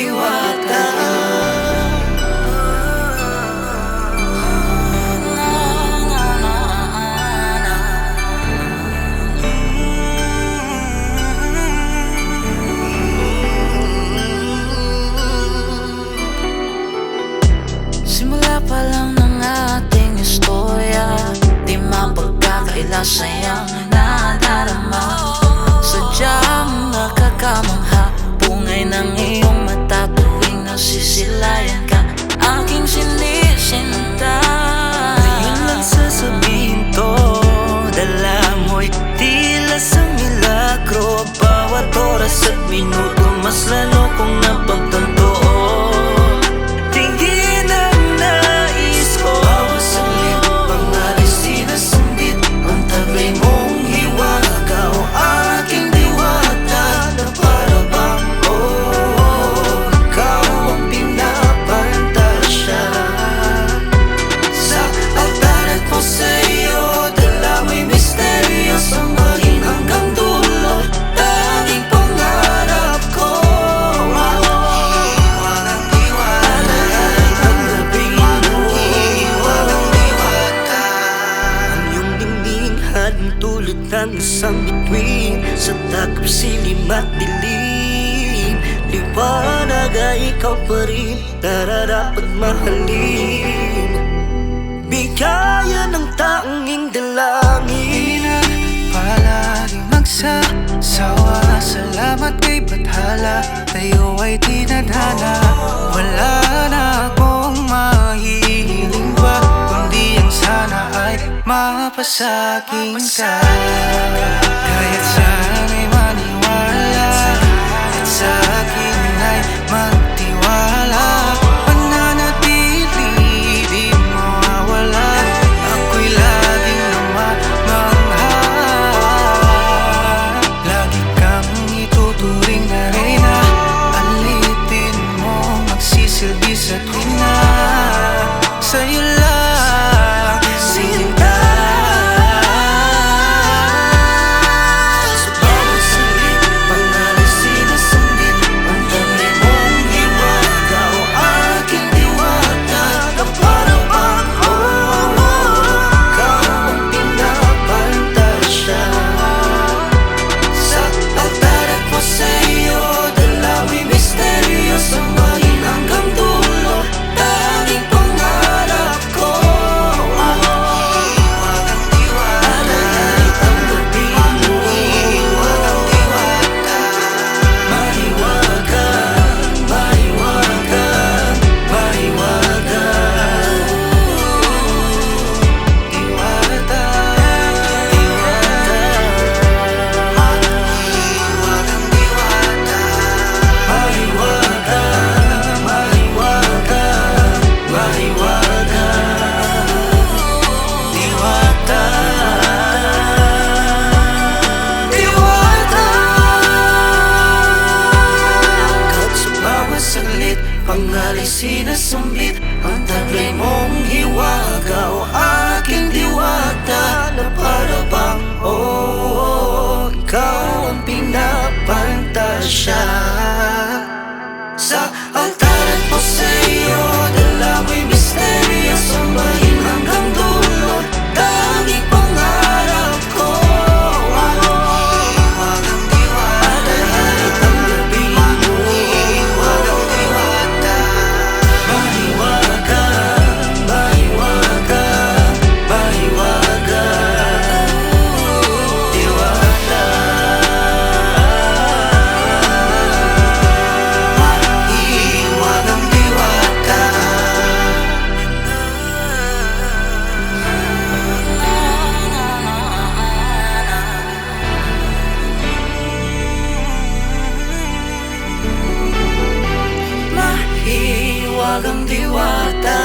diwata. Simula pa lang ng ating istorya, di mapagkakaila sayang nadarama. Sadyang nakakamangha, bungay ng iyong mata tuwing nasisilayan ka, aking sinisinta. Ngayon lang sasabihin to, dala mo'y tila sa milagro. Bawat oras at minuto, mas lalo kong napagtanto. Tulad ng isang bituin sa takip silim at dilim, liwanag ay ikaw pa rin, nararapat mahalin. Bigaya ng tanging dalangin, palaging magsasawa. Salamat kay Bathala, tayo ay tinadhana. Wala na akong mahihiling pa, kundi ang sana ay mapasaging ka. Kaya't sana'y maniwala at sa akin ay magtiwala. Pananatili, di mawawala, ako'y laging namamangha. Lagi kang ituturing na reyna, alitin mo magsisilbi sa tuwina. Sa'yo lang sinta. sa bawat salit, pangalisin na sambit, ang taglay mong hiwaga o aking diwata. Na para bang ikaw ang pinapantasya. Sa altar at po sa'yo, dalaw'y misteryo, sambahin hanggang dulo, tanging pangarap ko. Hiwagang diwata, ang gabi mo, hiwagang diwata. Mahiwagang, mahiwagang, mahiwagang diwata, diwata. Mahiwagang diwata, mahiwagang, mahiwagang, mahiwagang diwata, diwata. Kahit sa bawat saglit, pangalisin na sambit, ang taglay mong hiwaga o aking diwata. Na para bang ikaw ang pinapantasya. Sa altar at po sa'yo, dalaw'y misteryo, sambahin hanggang dulo, tanging pangarap ko. Hiwagang diwata, ang gabi mo, hiwagang diwata. Mahiwagang, mahiwagang, mahiwagang diwata. Mahiwagang diwata. Mahiwagang diwata.